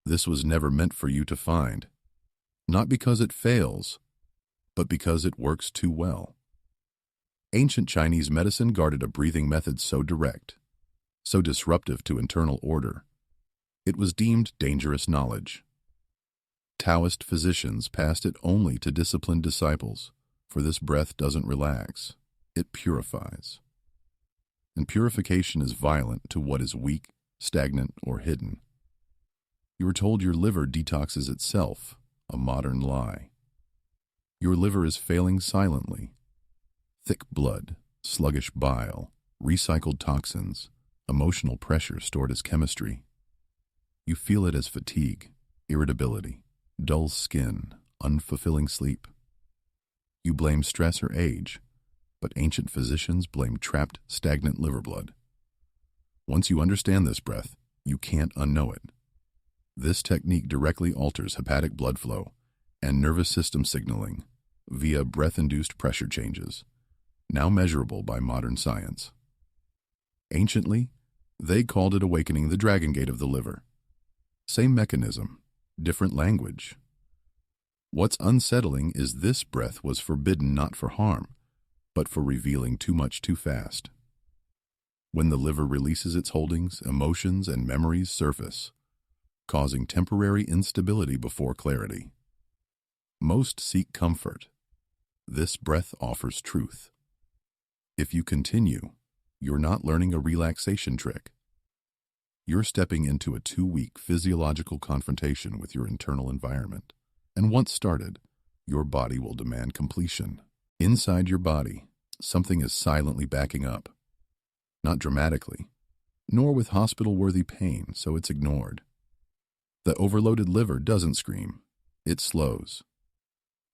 This was never meant for you to find, not because it fails, but because it works too well. Ancient Chinese medicine guarded a breathing method so direct, so disruptive to internal order, it was deemed dangerous knowledge. Taoist physicians passed it only to disciplined disciples, for this breath doesn't relax, it purifies. And purification is violent to what is weak, stagnant, or hidden. You were told your liver detoxes itself, a modern lie. Your liver is failing silently. Thick blood, sluggish bile, recycled toxins, emotional pressure stored as chemistry. You feel it as fatigue, irritability, dull skin, unfulfilling sleep. You blame stress or age, but ancient physicians blame trapped, stagnant liver blood. Once you understand this breath, you can't unknow it. This technique directly alters hepatic blood flow and nervous system signaling via breath-induced pressure changes, now measurable by modern science. Anciently, they called it awakening the dragon gate of the liver. Same mechanism, different language. What's unsettling is this breath was forbidden not for harm, but for revealing too much too fast. When the liver releases its holdings, emotions and memories surface, causing temporary instability before clarity. Most seek comfort. This breath offers truth. If you continue, you're not learning a relaxation trick. You're stepping into a 2-week physiological confrontation with your internal environment. And once started, your body will demand completion. Inside your body, something is silently backing up. Not dramatically, nor with hospital-worthy pain, so it's ignored. The overloaded liver doesn't scream. It slows.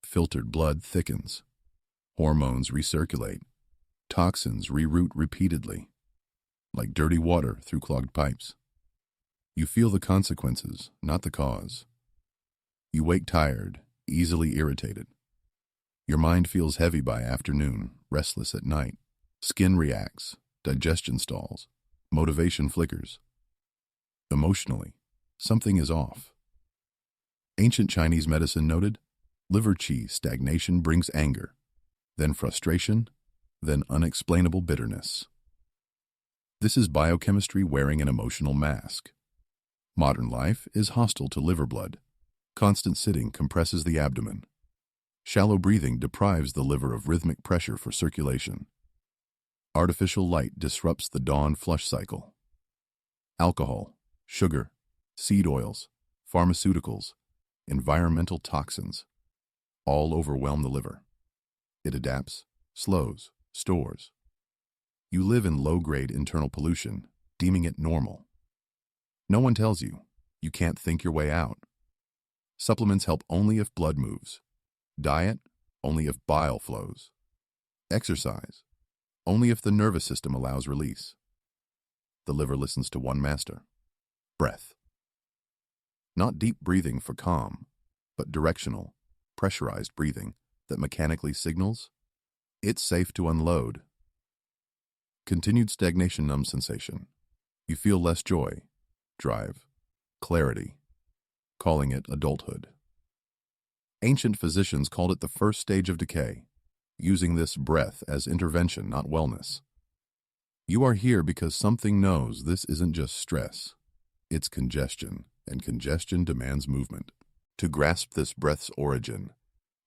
Filtered blood thickens. Hormones recirculate. Toxins reroute repeatedly, like dirty water through clogged pipes. You feel the consequences, not the cause. You wake tired, easily irritated. Your mind feels heavy by afternoon, restless at night. Skin reacts, digestion stalls, motivation flickers. Emotionally, something is off. Ancient Chinese medicine noted, liver qi stagnation brings anger, then frustration, then unexplainable bitterness. This is biochemistry wearing an emotional mask. Modern life is hostile to liver blood. Constant sitting compresses the abdomen. Shallow breathing deprives the liver of rhythmic pressure for circulation. Artificial light disrupts the dawn flush cycle. Alcohol, sugar, seed oils, pharmaceuticals, environmental toxins, all overwhelm the liver. It adapts, slows, stores. You live in low-grade internal pollution, deeming it normal. No one tells you. You can't think your way out. Supplements help only if blood moves. Diet, only if bile flows. Exercise, only if the nervous system allows release. The liver listens to one master, breath. Not deep breathing for calm, but directional, pressurized breathing that mechanically signals, it's safe to unload. Continued stagnation numbs sensation. You feel less joy, drive, clarity, calling it adulthood. Ancient physicians called it the first stage of decay, using this breath as intervention, not wellness. You are here because something knows this isn't just stress, it's congestion, and congestion demands movement. To grasp this breath's origin,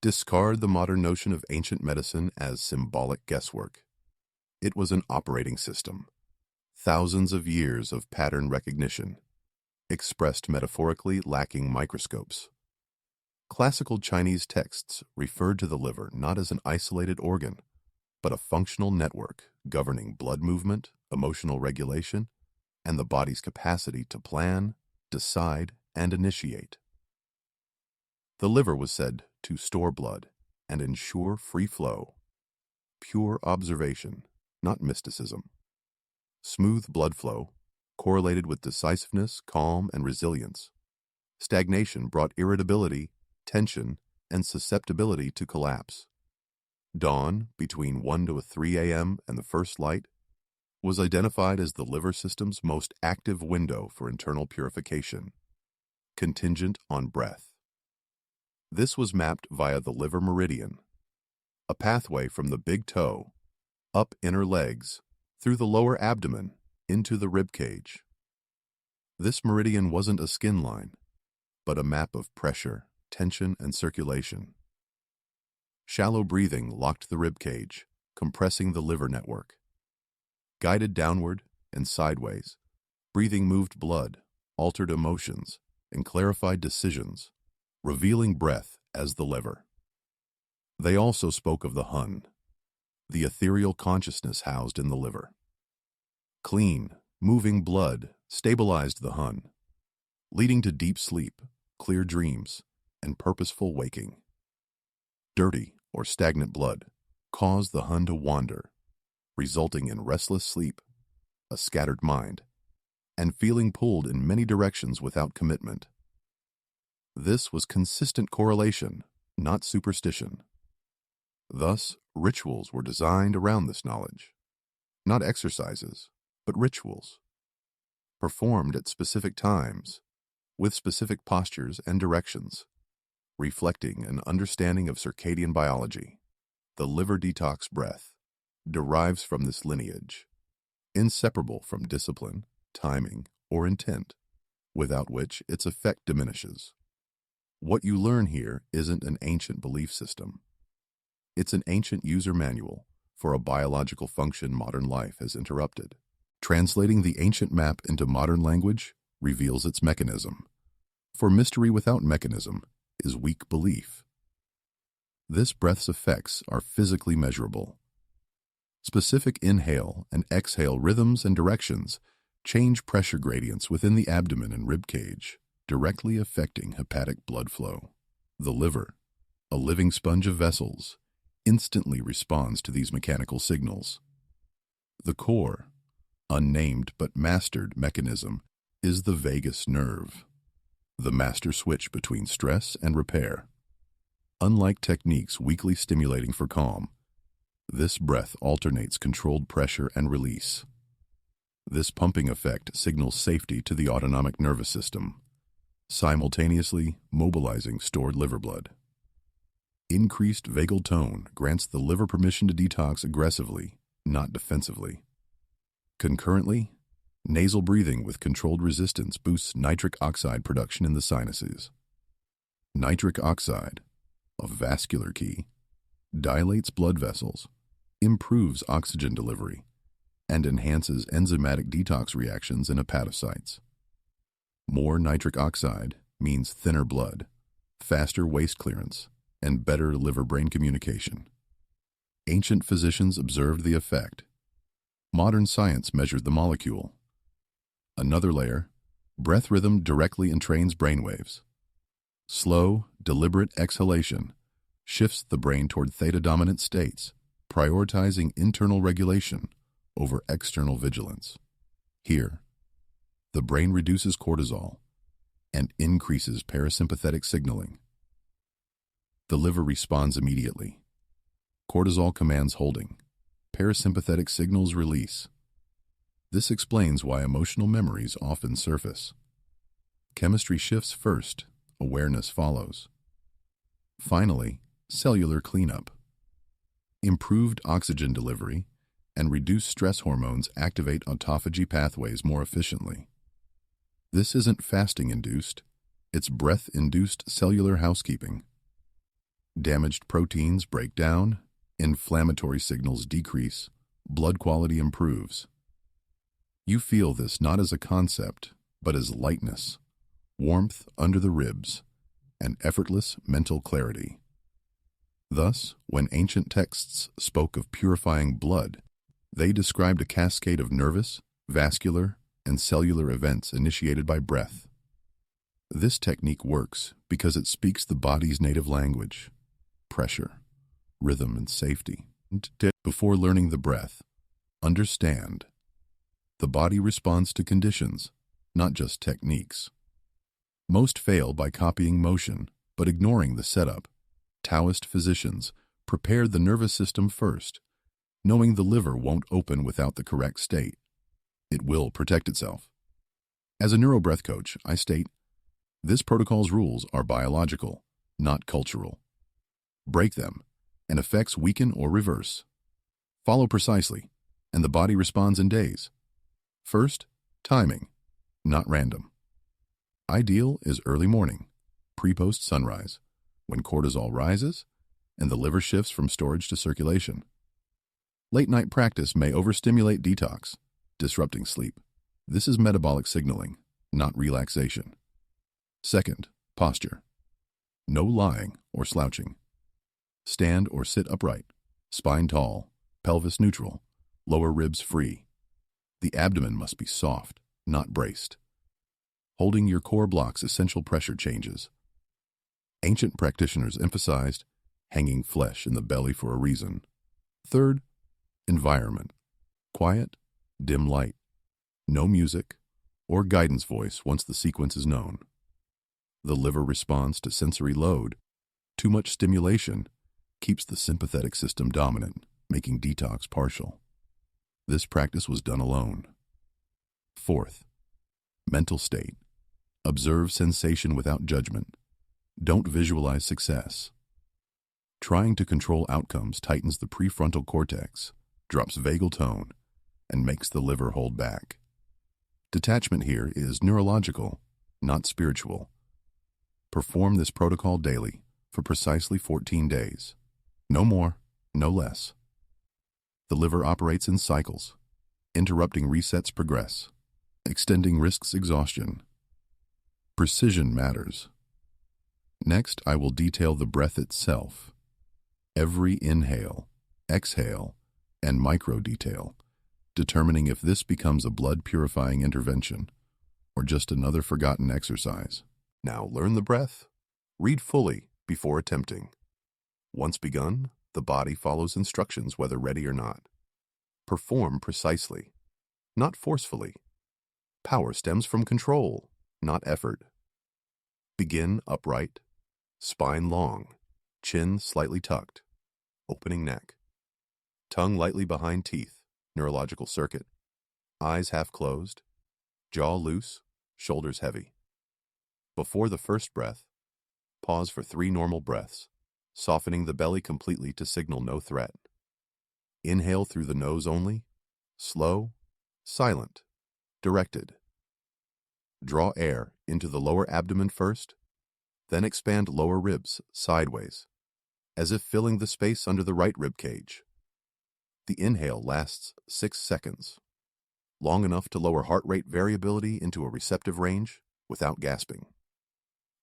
discard the modern notion of ancient medicine as symbolic guesswork. It was an operating system, thousands of years of pattern recognition, expressed metaphorically lacking microscopes. Classical Chinese texts referred to the liver not as an isolated organ, but a functional network governing blood movement, emotional regulation, and the body's capacity to plan, decide, and initiate. The liver was said to store blood and ensure free flow. Pure observation, not mysticism. Smooth blood flow correlated with decisiveness, calm, and resilience. Stagnation brought irritability, tension, and susceptibility to collapse. Dawn, between 1 to 3 a.m. and the first light, was identified as the liver system's most active window for internal purification. contingent on breath. This was mapped via the liver meridian, a pathway from the big toe, up inner legs, through the lower abdomen, into the rib cage. This meridian wasn't a skin line, but a map of pressure, tension, and circulation. Shallow breathing locked the rib cage, compressing the liver network. Guided downward and sideways, breathing moved blood, altered emotions, and clarified decisions, revealing breath as the lever. They also spoke of the Hun, the ethereal consciousness housed in the liver. Clean, moving blood stabilized the Hun, leading to deep sleep, clear dreams, and purposeful waking. Dirty or stagnant blood caused the Hun to wander, resulting in restless sleep, a scattered mind, and feeling pulled in many directions without commitment. This was consistent correlation, not superstition. Thus, rituals were designed around this knowledge. Not exercises, but rituals. Performed at specific times, with specific postures and directions, reflecting an understanding of circadian biology. The liver detox breath derives from this lineage, inseparable from discipline, timing, or intent, without which its effect diminishes. What you learn here isn't an ancient belief system. It's an ancient user manual for a biological function modern life has interrupted. Translating the ancient map into modern language reveals its mechanism. For mystery without mechanism is weak belief. This breath's effects are physically measurable. Specific inhale and exhale rhythms and directions change pressure gradients within the abdomen and rib cage, directly affecting hepatic blood flow. The liver, a living sponge of vessels, instantly responds to these mechanical signals. The core, unnamed but mastered mechanism, is the vagus nerve, the master switch between stress and repair. Unlike techniques weakly stimulating for calm, this breath alternates controlled pressure and release. This pumping effect signals safety to the autonomic nervous system, simultaneously mobilizing stored liver blood. Increased vagal tone grants the liver permission to detox aggressively, not defensively. Concurrently, nasal breathing with controlled resistance boosts nitric oxide production in the sinuses. Nitric oxide, a vascular key, dilates blood vessels, improves oxygen delivery, and enhances enzymatic detox reactions in hepatocytes. More nitric oxide means thinner blood, faster waste clearance, and better liver-brain communication. Ancient physicians observed the effect. Modern science measured the molecule. Another layer, breath rhythm directly entrains brainwaves. Slow, deliberate exhalation shifts the brain toward theta-dominant states, prioritizing internal regulation over external vigilance. Here, the brain reduces cortisol and increases parasympathetic signaling. The liver responds immediately. Cortisol commands holding. Parasympathetic signals release. This explains why emotional memories often surface. Chemistry shifts first, awareness follows. Finally, cellular cleanup. Improved oxygen delivery and reduced stress hormones activate autophagy pathways more efficiently. This isn't fasting-induced, it's breath-induced cellular housekeeping. Damaged proteins break down, inflammatory signals decrease, blood quality improves. You feel this not as a concept, but as lightness, warmth under the ribs, and effortless mental clarity. Thus, when ancient texts spoke of purifying blood, they described a cascade of nervous, vascular, and cellular events initiated by breath. This technique works because it speaks the body's native language: pressure, rhythm, and safety. Before learning the breath, understand. The body responds to conditions, not just techniques. Most fail by copying motion, but ignoring the setup. Taoist physicians prepared the nervous system first, knowing the liver won't open without the correct state. It will protect itself. As a neurobreath coach, I state, This protocol's rules are biological, not cultural. Break them, and effects weaken or reverse. Follow precisely, and the body responds in days. First, timing, not random. Ideal is early morning, pre-post sunrise, when cortisol rises and the liver shifts from storage to circulation. Late night practice may overstimulate detox, disrupting sleep. This is metabolic signaling, not relaxation. Second, posture. No lying or slouching. Stand or sit upright, spine tall, pelvis neutral, lower ribs free. The abdomen must be soft, not braced. Holding your core blocks essential pressure changes. Ancient practitioners emphasized hanging flesh in the belly for a reason. Third, environment. Quiet, dim light. No music or guidance voice once the sequence is known. The liver responds to sensory load. Too much stimulation keeps the sympathetic system dominant, making detox partial. This practice was done alone. Fourth, mental state. Observe sensation without judgment. Don't visualize success. Trying to control outcomes tightens the prefrontal cortex, drops vagal tone, and makes the liver hold back. Detachment here is neurological, not spiritual. Perform this protocol daily for precisely 14 days. No more, no less. The liver operates in cycles. Interrupting resets progress. Extending risks exhaustion. Precision matters. Next, I will detail the breath itself. Every inhale, exhale, and micro-detail, determining if this becomes a blood-purifying intervention or just another forgotten exercise. Now learn the breath. Read fully before attempting. Once begun, the body follows instructions whether ready or not. Perform precisely, not forcefully. Power stems from control, not effort. Begin upright, spine long, chin slightly tucked, opening neck. Tongue lightly behind teeth, neurological circuit. Eyes half closed, jaw loose, shoulders heavy. Before the first breath, pause for 3 normal breaths, softening the belly completely to signal no threat. Inhale through the nose only, slow, silent, directed. Draw air into the lower abdomen first, then expand lower ribs sideways, as if filling the space under the right rib cage. The inhale lasts 6 seconds, long enough to lower heart rate variability into a receptive range without gasping.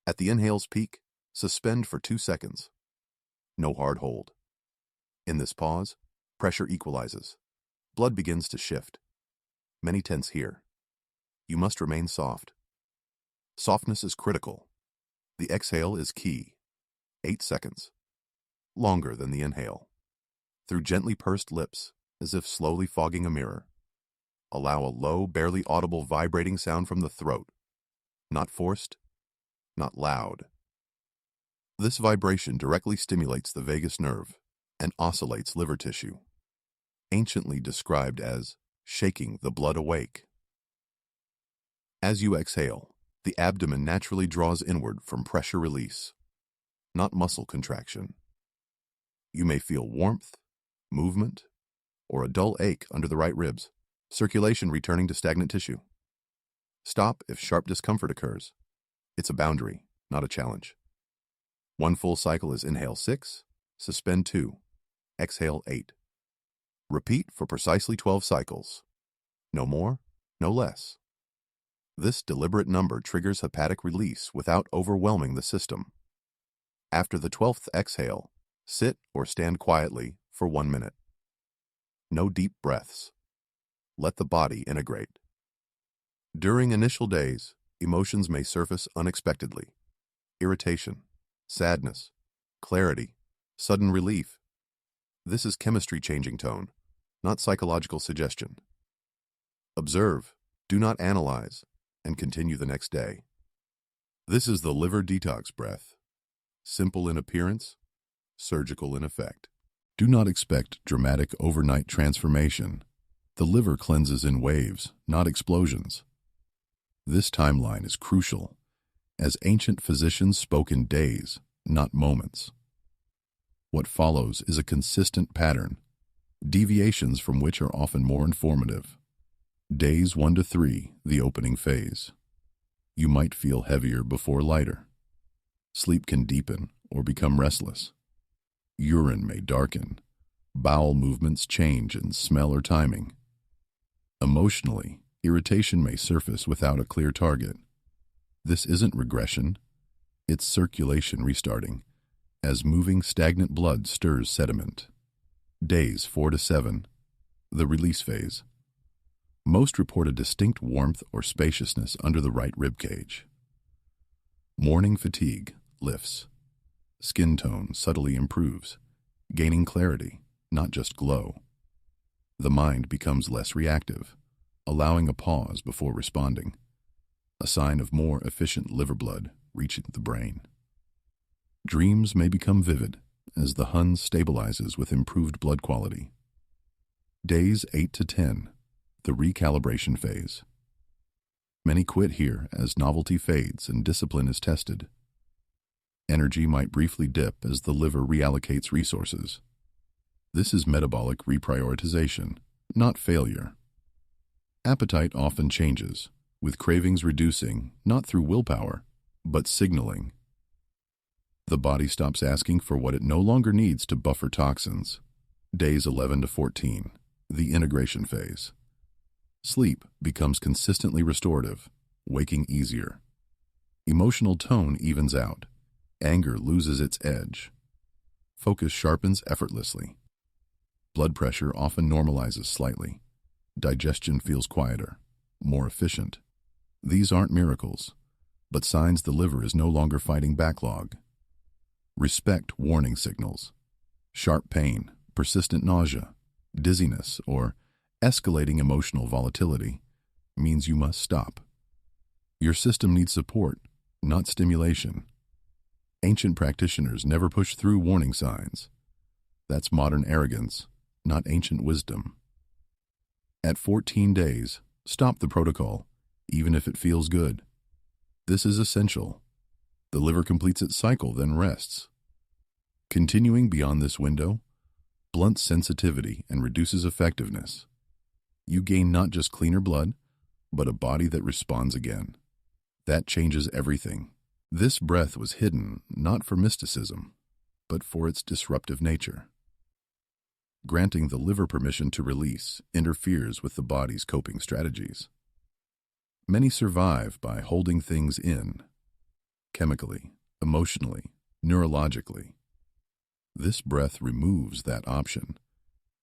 At the inhale's peak, suspend for 2 seconds. No hard hold. In this pause, pressure equalizes. Blood begins to shift. Many tense here. You must remain soft. Softness is critical. The exhale is key. 8 seconds. Longer than the inhale. Through gently pursed lips, as if slowly fogging a mirror. Allow a low, barely audible vibrating sound from the throat. Not forced, not loud. This vibration directly stimulates the vagus nerve and oscillates liver tissue, anciently described as shaking the blood awake. As you exhale, the abdomen naturally draws inward from pressure release, not muscle contraction. You may feel warmth, movement, or a dull ache under the right ribs, circulation returning to stagnant tissue. Stop if sharp discomfort occurs. It's a boundary, not a challenge. 1 full cycle is inhale 6, suspend 2, exhale 8. Repeat for precisely 12 cycles. No more, no less. This deliberate number triggers hepatic release without overwhelming the system. After the 12th exhale, sit or stand quietly for 1 minute. No deep breaths. Let the body integrate. During initial days, emotions may surface unexpectedly. Irritation, sadness, clarity, sudden relief. This is chemistry changing tone, not psychological suggestion. Observe, do not analyze, and continue the next day. This is the Liver Detox Breath. Simple in appearance, surgical in effect. Do not expect dramatic overnight transformation. The liver cleanses in waves, not explosions. This timeline is crucial, as ancient physicians spoke in days, not moments. What follows is a consistent pattern, deviations from which are often more informative. Days 1 to 3, the opening phase. You might feel heavier before lighter. Sleep can deepen or become restless. Urine may darken. Bowel movements change in smell or timing. Emotionally, irritation may surface without a clear target. This isn't regression. It's circulation restarting, as moving stagnant blood stirs sediment. Days 4 to 7, the release phase. Most report a distinct warmth or spaciousness under the right rib cage. Morning fatigue lifts. Skin tone subtly improves, gaining clarity, not just glow. The mind becomes less reactive, allowing a pause before responding, a sign of more efficient liver blood reaching the brain. Dreams may become vivid as the Hun stabilizes with improved blood quality. Days 8 to 10, the recalibration phase. Many quit here as novelty fades and discipline is tested. Energy might briefly dip as the liver reallocates resources. This is metabolic reprioritization, not failure. Appetite often changes, with cravings reducing not through willpower, but signaling. The body stops asking for what it no longer needs to buffer toxins. Days 11 to 14, the integration phase. Sleep becomes consistently restorative, waking easier. Emotional tone evens out. Anger loses its edge. Focus sharpens effortlessly. Blood pressure often normalizes slightly. Digestion feels quieter, more efficient. These aren't miracles, but signs the liver is no longer fighting backlog. Respect warning signals. Sharp pain, persistent nausea, dizziness, or escalating emotional volatility means you must stop. Your system needs support, not stimulation. Ancient practitioners never pushed through warning signs. That's modern arrogance, not ancient wisdom. At 14 days, stop the protocol, even if it feels good. This is essential. The liver completes its cycle, then rests. Continuing beyond this window blunts sensitivity and reduces effectiveness. You gain not just cleaner blood, but a body that responds again. That changes everything. This breath was hidden not for mysticism, but for its disruptive nature. Granting the liver permission to release interferes with the body's coping strategies. Many survive by holding things in, chemically, emotionally, neurologically. This breath removes that option,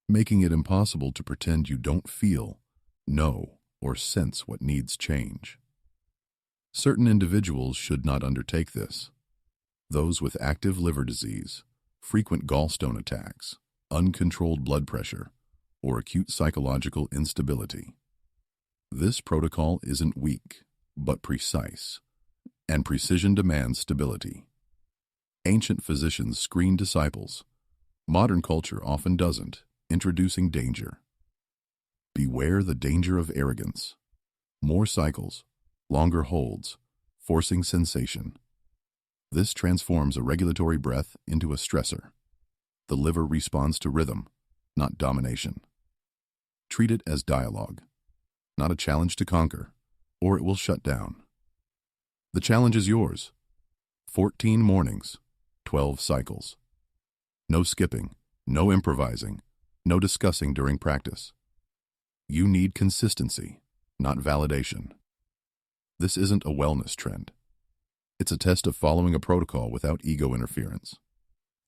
making it impossible to pretend you don't feel, know, or sense what needs change. Certain individuals should not undertake this. Those with active liver disease, frequent gallstone attacks, uncontrolled blood pressure, or acute psychological instability. This protocol isn't weak, but precise, and precision demands stability. Ancient physicians screened disciples. Modern culture often doesn't, introducing danger. Beware the danger of arrogance. More cycles, longer holds, forcing sensation. This transforms a regulatory breath into a stressor. The liver responds to rhythm, not domination. Treat it as dialogue, not a challenge to conquer, or it will shut down. The challenge is yours. 14 mornings, 12 cycles. No skipping, no improvising, no discussing during practice. You need consistency, not validation. This isn't a wellness trend. It's a test of following a protocol without ego interference.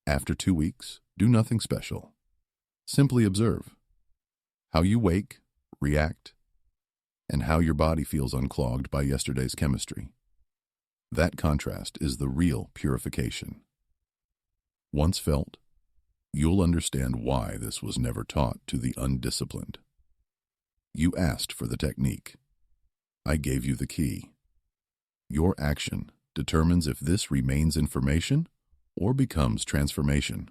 After 2 weeks, do nothing special. Simply observe how you wake, react, and how your body feels unclogged by yesterday's chemistry. That contrast is the real purification. Once felt, you'll understand why this was never taught to the undisciplined. You asked for the technique. I gave you the key. Your action determines if this remains information or becomes transformation.